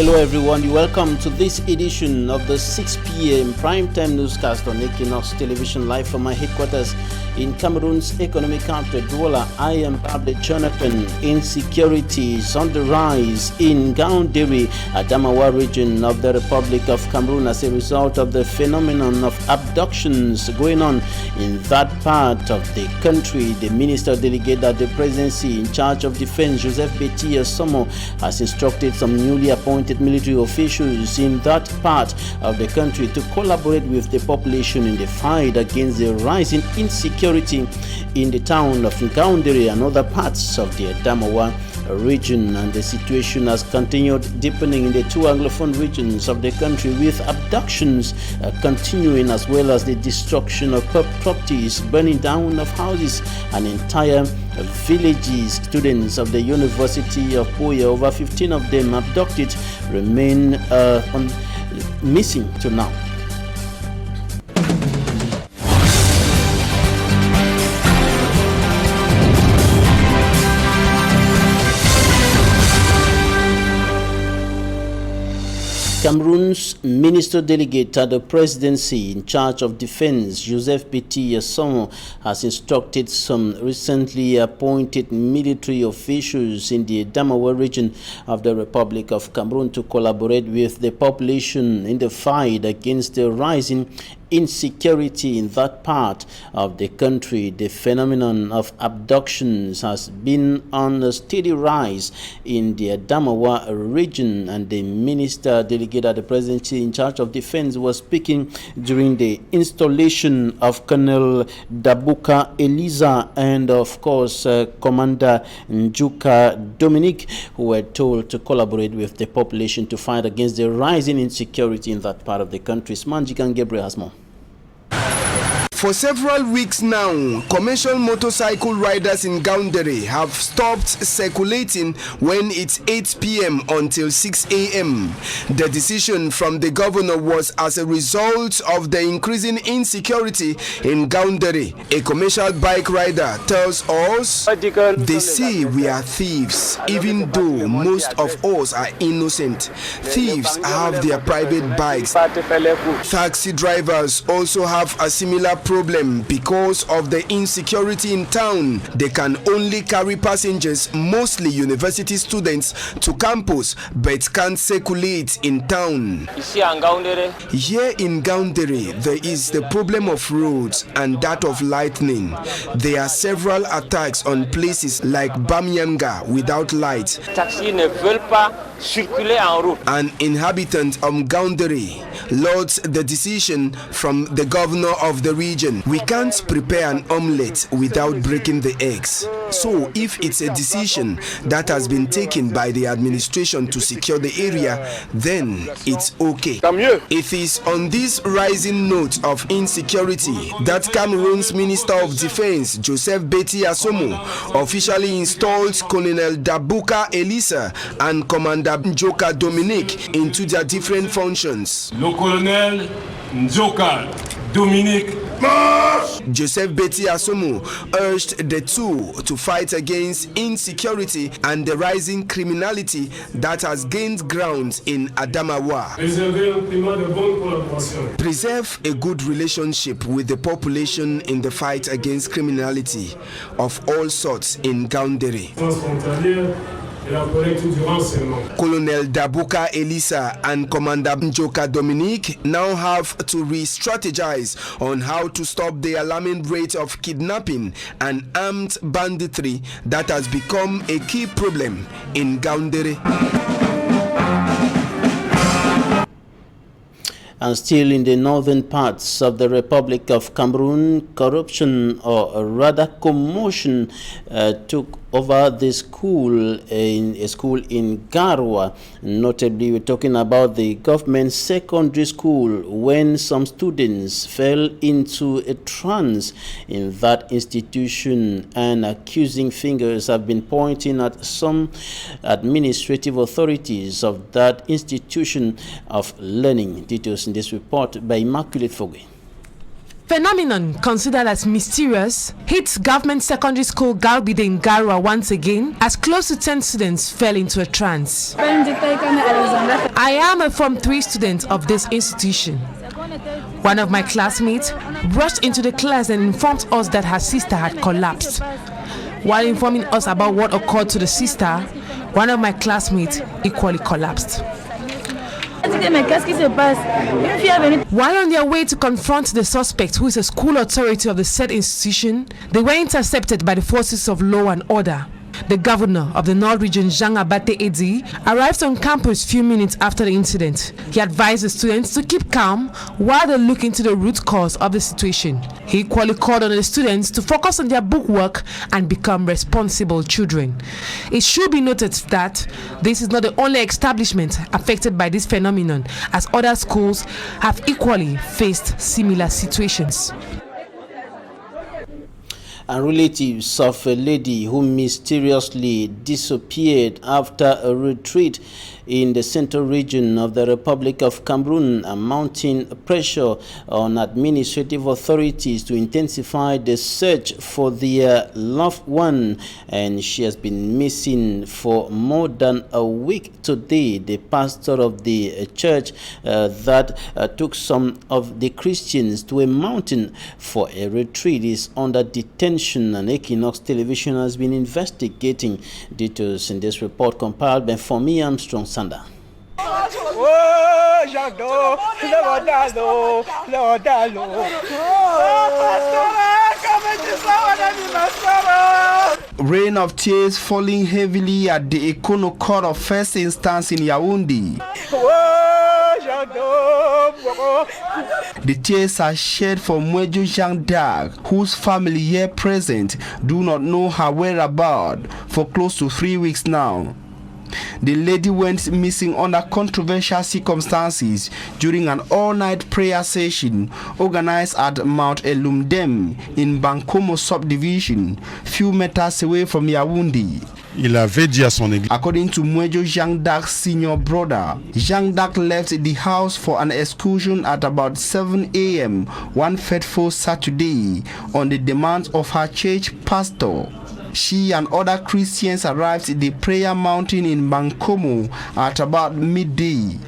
Hello everyone, welcome to this edition of the 6 p.m. primetime newscast on Equinox Television, live from my headquarters in Cameroon's economic capital, Douala. I am Pablo Jonathan. Insecurity is on the rise in Gaoundéré, Adamawa region of the Republic of Cameroon, as a result of the phenomenon of abductions going on in that part of the country. The minister delegate at the presidency in charge of defense, Joseph Betia Somo, has instructed some newly appointed military officials in that part of the country to collaborate with the population in the fight against the rising insecurity in the town of Gaoundéré and other parts of the Adamawa region. And the situation has continued deepening in the two Anglophone regions of the country, with abductions continuing, as well as the destruction of properties, burning down of houses and entire villages. Students of the University of Buea, over 15 of them abducted, remain missing to now. Cameroon's minister delegate at the presidency in charge of defense, Joseph Betia Somo, has instructed some recently appointed military officials in the Adamawa region of the Republic of Cameroon to collaborate with the population in the fight against the rising insecurity in that part of the country. The phenomenon of abductions has been on a steady rise in the Adamawa region, and the minister delegate at the presidency in charge of defense was speaking during the installation of Colonel Dabuka Elisa and of course Commander Njuka Dominique, who were told to collaborate with the population to fight against the rising insecurity in that part of the country. Manjikan Gabriel has more. For several weeks now, commercial motorcycle riders in Gaoundéré have stopped circulating when it's 8 p.m. until 6 a.m. The decision from the governor was as a result of the increasing insecurity in Gaoundéré. A commercial bike rider tells us, they say we are thieves, even though most of us are innocent. Thieves have their private bikes. Taxi drivers also have a similar problem because of the insecurity in town. They can only carry passengers, mostly university students, to campus, but can't circulate in town. Here in Gaoundéré, there is the problem of roads and that of lightning. There are several attacks on places like Bamyanga without light. An inhabitant of Gaoundéré lauds the decision from the governor of the region. We can't prepare an omelette without breaking the eggs. So if it's a decision that has been taken by the administration to secure the area, then it's okay. It is on this rising note of insecurity that Cameroon's Minister of Defense, Joseph Betia Somo, officially installed Colonel Dabuka Elisa and Commander Njuka Dominique into their different functions. Le colonel Njuka Dominique. Joseph Betia Somo urged the two to fight against insecurity and the rising criminality that has gained ground in Adamawa. Preserve a good relationship with the population in the fight against criminality of all sorts in Gaoundéré. Colonel Dabuka Elisa and Commander Njuka Dominique now have to re-strategize on how to stop the alarming rate of kidnapping and armed banditry that has become a key problem in Gaoundéré. And still in the northern parts of the Republic of Cameroon, corruption, or rather commotion, took over the school, in a school in Garwa. Notably, we're talking about the government secondary school, when some students fell into a trance in that institution, and accusing fingers have been pointing at some administrative authorities of that institution of learning. Details in this report by Immaculate Fogwe. Phenomenon considered as mysterious hit government secondary school Galbide in Garua once again as close to 10 students fell into a trance. I am a Form 3 student of this institution. One of my classmates rushed into the class and informed us that her sister had collapsed. While informing us about what occurred to the sister, one of my classmates equally collapsed. While on their way to confront the suspect, who is a school authority of the said institution, they were intercepted by the forces of law and order. The governor of the North Region, Jean Abate Edi, arrived on campus few minutes after the incident. He advised the students to keep calm while they look into the root cause of the situation. He equally called on the students to focus on their bookwork and become responsible children. It should be noted that this is not the only establishment affected by this phenomenon, as other schools have equally faced similar situations. And relatives of a lady who mysteriously disappeared after a retreat in the central region of the Republic of Cameroon are mounting pressure on administrative authorities to intensify the search for their loved one, and she has been missing for more than a week. Today, the pastor of the church that took some of the Christians to a mountain for a retreat is under detention, and Equinox Television has been investigating. Details in this report compiled by Fomi Armstrong Sanda. Rain of tears falling heavily at the EQUINOXE Court of First Instance in Yaoundé. The tears are shed for Mwejo Jean Dag, whose family here present do not know her whereabouts for close to 3 weeks now. The lady went missing under controversial circumstances during an all-night prayer session organized at Mount Elumdem in Bankomo subdivision, few meters away from Yaoundé. According to Mwejo Jean Dac's senior brother, Jean Dac left the house for an excursion at about 7 a.m. one fateful Saturday on the demand of her church pastor. She and other Christians arrived at the prayer mountain in Bankomo at about midday.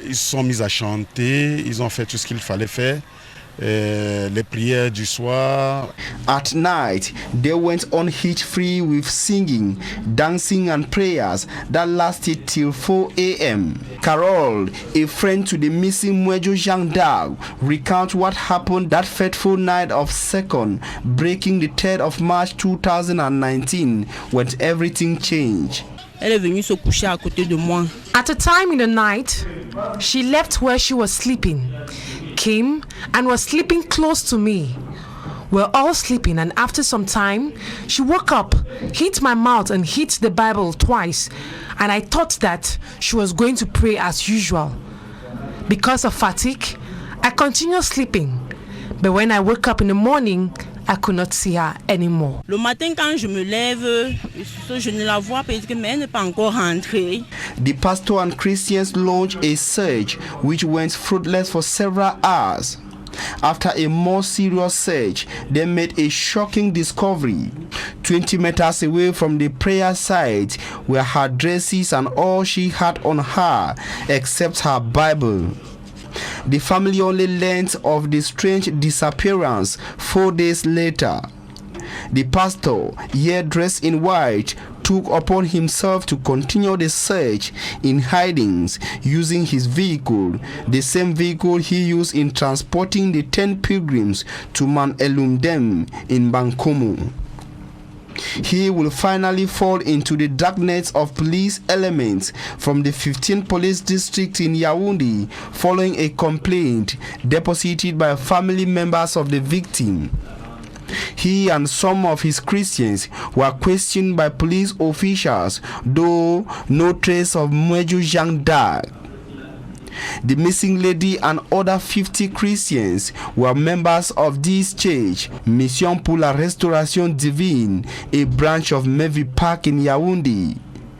Ils se sont mis à chanter, ils ont fait tout ce qu'il fallait faire. Les prières du soir. At night, they went on hitch-free with singing, dancing and prayers that lasted till 4 a.m. Carol, a friend to the missing Mwejo Jean Dag, recounts what happened that fateful night of 2nd, breaking the 3rd of March 2019, when everything changed. Elle est venue se coucher à côté de moi. At a time in the night, she left where she was sleeping, came and was sleeping close to me. We're all sleeping, and after some time, she woke up, hit my mouth and hit the Bible twice, and I thought that she was going to pray as usual. Because of fatigue, I continued sleeping, but when I woke up in the morning, I could not see her anymore. Le matin, quand je me lève, je ne la vois pas, mais elle n'est pas encore rentrée. The pastor and Christians launched a search which went fruitless for several hours. After a more serious search, they made a shocking discovery. 20 meters away from the prayer site were her dresses and all she had on her except her Bible. The family only learned of the strange disappearance 4 days later. The pastor, here dressed in white, took upon himself to continue the search in hidings using his vehicle, the same vehicle he used in transporting the 10 pilgrims to Mount Elumdem in Bankomo. He will finally fall into the dark nets of police elements from the 15th police district in Yaoundé following a complaint deposited by family members of the victim. He and some of his Christians were questioned by police officials, though no trace of Mwejo Jean Dag. The missing lady and other 50 Christians were members of this church, Mission pour la Restauration Divine, a branch of Mevi Park in Yaoundé.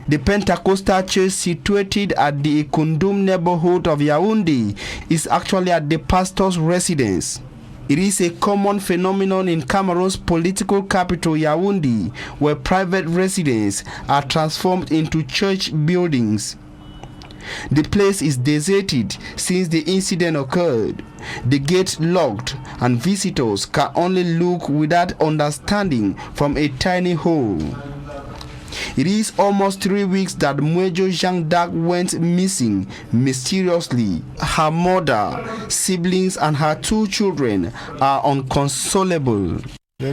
The Pentecostal church situated at the Ekundum neighborhood of Yaoundé is actually at the pastor's residence. It is a common phenomenon in Cameroon's political capital Yaoundé, where private residences are transformed into church buildings. The place is deserted since the incident occurred. The gate locked and visitors can only look without understanding from a tiny hole. It is almost 3 weeks that Mwejo Jean d'Arc went missing mysteriously. Her mother, siblings and her 2 children are inconsolable. I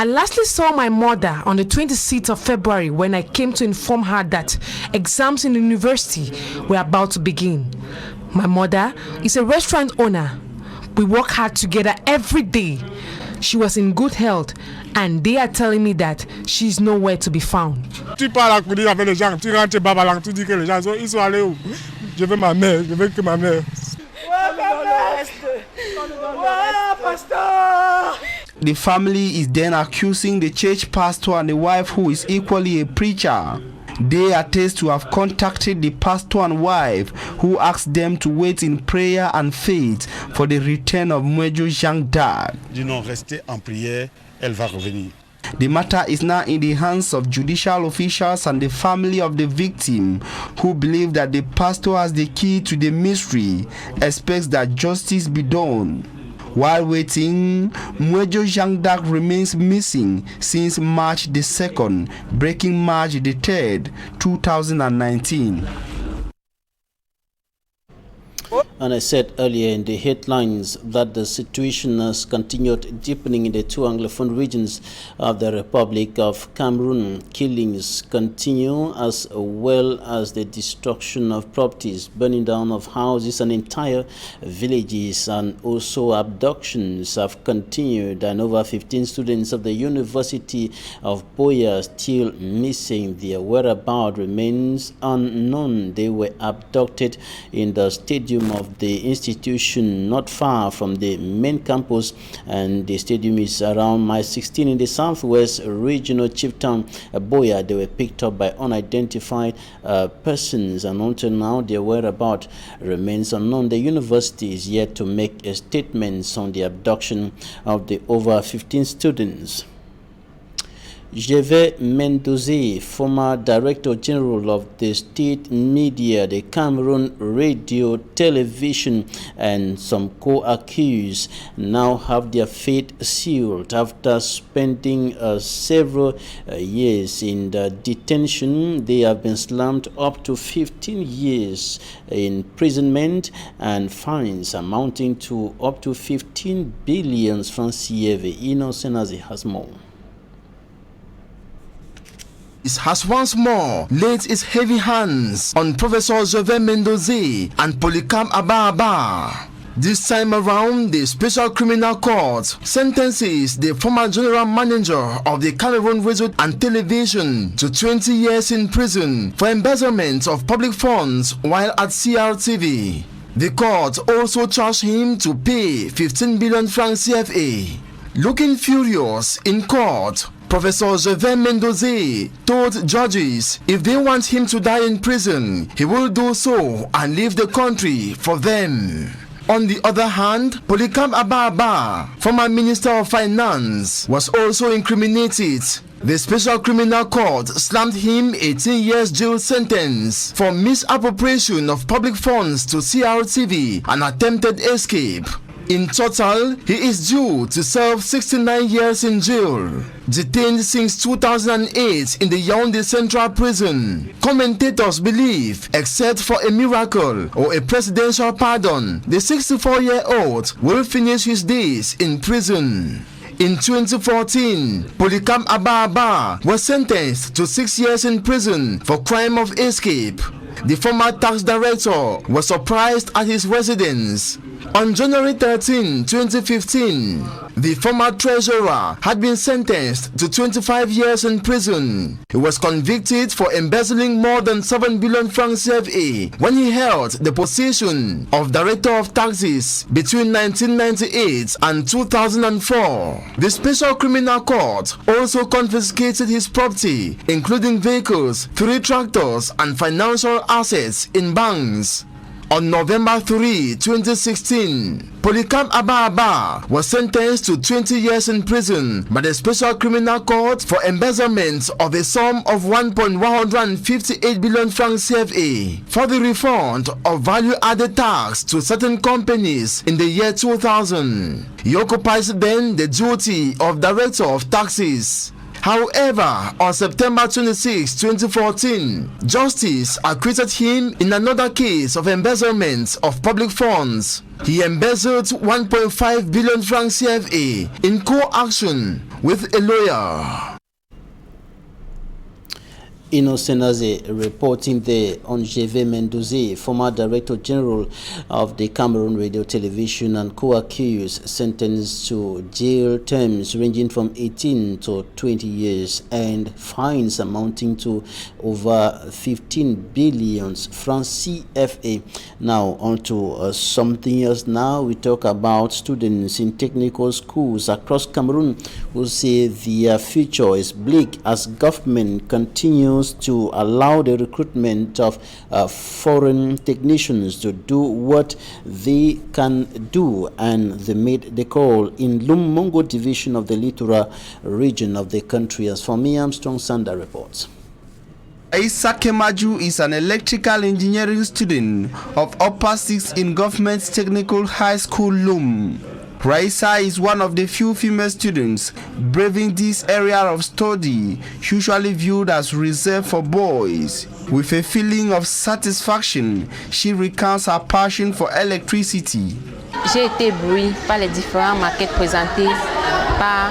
lastly saw my mother on the 26th of February when I came to inform her that exams in the university were about to begin. My mother is a restaurant owner. We work hard together every day. She was in good health and they are telling me that she is nowhere to be found. Tu parles avec les gens, tu rentres babalang, tu dis que les gens ils sont allés où? Je veux ma mère, je veux que ma mère. The family is then accusing the church pastor and the wife, who is equally a preacher. They attest to have contacted the pastor and wife, who asked them to wait in prayer and faith for the return of Mwejo Jean d'Arc. Dis non, restez en prière, elle va revenir. The matter is now in the hands of judicial officials and the family of the victim, who believe that the pastor has the key to the mystery, expects that justice be done. While waiting, Mwejo Jean d'Arc remains missing since March the 2nd, breaking March the 3rd, 2019. And I said earlier in the headlines that the situation has continued deepening in the 2 Anglophone regions of the Republic of Cameroon. Killings continue, as well as the destruction of properties, burning down of houses and entire villages, and also abductions have continued, and over 15 students of the University of Boya still missing. Their whereabouts remains unknown. They were abducted in the stadium of the institution not far from the main campus, and the stadium is around mile 16 in the southwest regional chieftain Boya. They were picked up by unidentified persons, and until now their whereabouts remains unknown. The university is yet to make a statement on the abduction of the over 15 students. Gervais Mendoze, former Director General of the state media, the Cameroon Radio, Television, and some co-accused now have their fate sealed after spending several years in the detention. They have been slammed up to 15 years imprisonment and fines amounting to up to 15 billion francs CFA. EQUINOXE has more. Has once more laid its heavy hands on Professor Gervais Mendoze and Polycarp Ababa. This time around, the Special Criminal Court sentences the former general manager of the Cameroon Radio and Television to 20 years in prison for embezzlement of public funds while at CRTV. The court also charged him to pay 15 billion francs CFA. Looking furious in court, Professor Gervais Mendoze told judges if they want him to die in prison, he will do so and leave the country for them. On the other hand, Polycarp Ababa, former Minister of Finance, was also incriminated. The Special Criminal Court slammed him 18 years jail sentence for misappropriation of public funds to CRTV and attempted escape. In total, he is due to serve 69 years in jail. Detained since 2008 in the Yaoundé Central Prison, commentators believe, except for a miracle or a presidential pardon, the 64-year-old will finish his days in prison. In 2014, Polycarp Ababa was sentenced to 6 years in prison for crime of escape. The former tax director was surprised at his residence. On January 13, 2015, the former treasurer had been sentenced to 25 years in prison. He was convicted for embezzling more than 7 billion francs CFA when he held the position of Director of Taxes between 1998 and 2004. The Special Criminal Court also confiscated his property, including vehicles, 3 tractors, and financial assets in banks. On November 3, 2016, Polycam Ababa was sentenced to 20 years in prison by the Special Criminal Court for embezzlement of a sum of 1.158 billion francs CFA for the refund of value-added tax to certain companies in the year 2000. He occupies then the duty of Director of Taxes. However, on September 26, 2014, justice acquitted him in another case of embezzlement of public funds. He embezzled 1.5 billion francs CFA in co-action with a lawyer. EQUINOXE reporting there on Jeve Mendoze, former Director General of the Cameroon Radio Television and co-accused, sentenced to jail terms ranging from 18 to 20 years and fines amounting to over 15 billion francs CFA. Now on to something else. Now we talk about students in technical schools across Cameroon who say their future is bleak as government continues to allow the recruitment of foreign technicians to do what they can do, and they made the call in Lumongo division of the Littoral region of the country. As for me, Armstrong Sander reports. Isaac Kemaju is an electrical engineering student of Upper 6 in Government Technical High School, Lum. Raisa is one of the few female students braving this area of study, usually viewed as reserved for boys. With a feeling of satisfaction, she recounts her passion for electricity. J'ai été ébloui par les différentes maquettes présentées.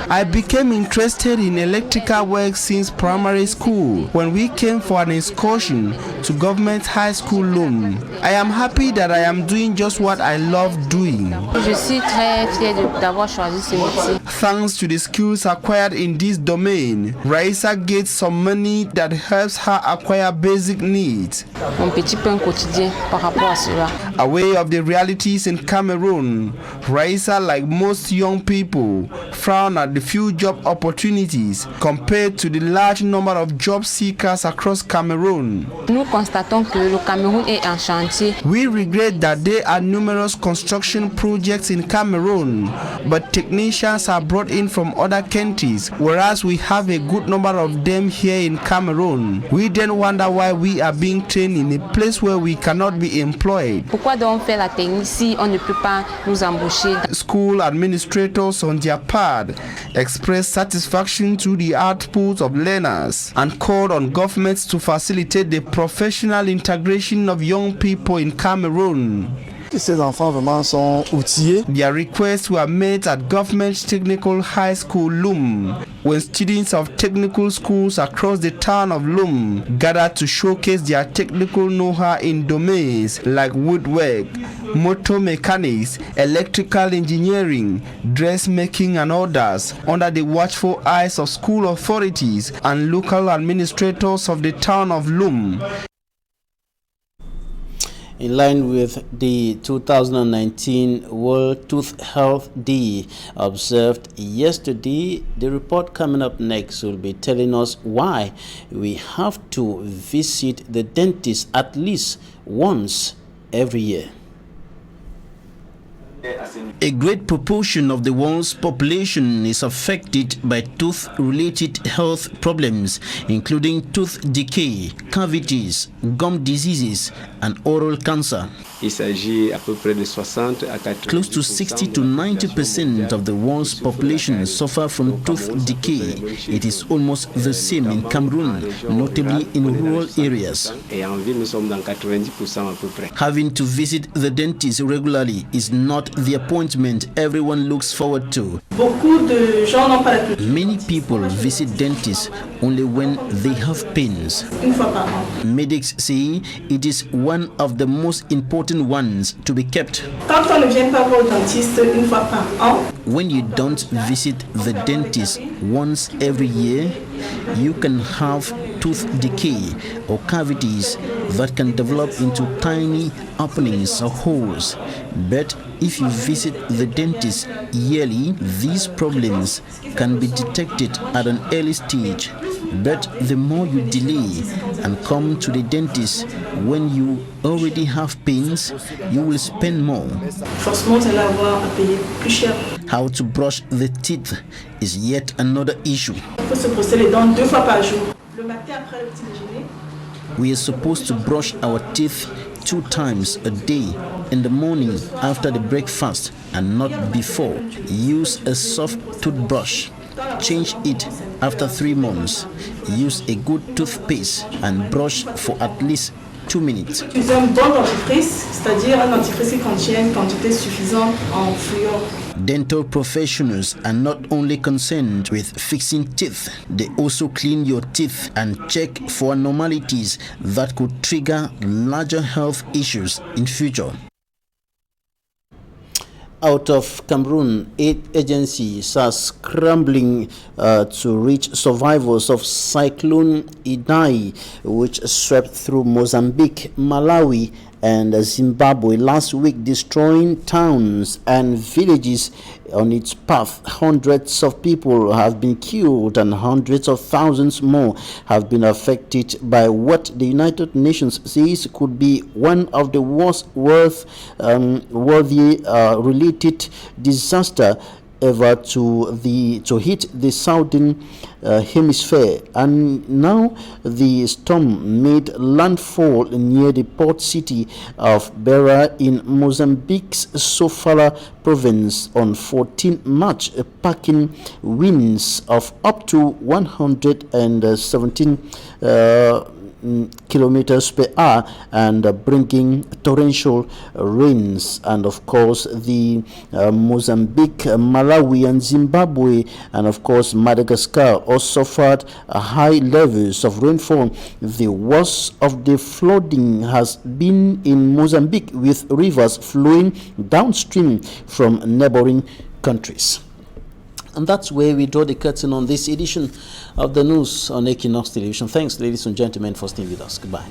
I became interested in electrical work since primary school when we came for an excursion to Government High School Lum. I am happy that I am doing just what I love doing. Je suis très fière d'avoir choisi ce métier. Thanks to the skills acquired in this domain, Raisa gets some money that helps her acquire basic needs. Mon petit pain quotidien par rapport à cela. Aware of the realities in Cameroon, Raisa, like most young people, frown at the few job opportunities compared to the large number of job seekers across Cameroon. Nous constatons que le Cameroun est en chantier. We regret that there are numerous construction projects in Cameroon, but technicians are brought in from other countries, whereas we have a good number of them here in Cameroon. We then wonder why we are being trained in a place where we cannot be employed. Pourquoi donc faire la technique si on ne peut pas nous embaucher? School administrators on their part expressed satisfaction to the output of learners and called on governments to facilitate the professional integration of young people in Cameroon. Ces enfants vraiment sont outillés. Their requests were made at Government Technical High School Lum when students of technical schools across the town of Lum gathered to showcase their technical know-how in domains like woodwork, motor mechanics, electrical engineering, dressmaking and others under the watchful eyes of school authorities and local administrators of the town of Lum. In line with the 2019 World Tooth Health Day observed yesterday, the report coming up next will be telling us why we have to visit the dentist at least once every year. A great proportion of the world's population is affected by tooth-related health problems, including tooth decay, cavities, gum diseases, and oral cancer. Close to 60 to 90% of the world's population suffer from tooth decay. It is almost the same in Cameroon, notably in rural areas. Having to visit the dentist regularly is not the appointment everyone looks forward to. Many people visit dentists only when they have pains. Medics say it is one of the most important ones to be kept. When you don't visit the dentist once every year, you can have tooth decay or cavities that can develop into tiny openings or holes. But if you visit the dentist yearly, these problems can be detected at an early stage. But the more you delay and come to the dentist when you already have pains, you will spend more. How to brush the teeth is yet another issue. We are supposed to brush our teeth 2 times a day, in the morning after the breakfast and not before. Use a soft toothbrush. Change it after 3 months. Use a good toothpaste and brush for at least 2 minutes. Utiliser un bon dentifrice, c'est-à-dire un dentifrice qui contient une quantité suffisante en fluor. Dental professionals are not only concerned with fixing teeth, they also clean your teeth and check for abnormalities that could trigger larger health issues in future. Out of Cameroon, 8 agencies are scrambling to reach survivors of Cyclone Idai, which swept through Mozambique, Malawi, and Zimbabwe last week, destroying towns and villages on its path. Hundreds of people have been killed and hundreds of thousands more have been affected by what the United Nations says could be one of the worst worthy related disaster ever to hit the southern hemisphere. And now the storm made landfall near the port city of Beira in Mozambique's Sofala province on 14 March, packing winds of up to 117 kilometers per hour and bringing torrential rains. And of course the Mozambique, Malawi and Zimbabwe and of course Madagascar also suffered high levels of rainfall. The worst of the flooding has been in Mozambique, with rivers flowing downstream from neighboring countries. And that's where we draw the curtain on this edition of the news on Equinox Television. Thanks, ladies and gentlemen, for staying with us. Goodbye.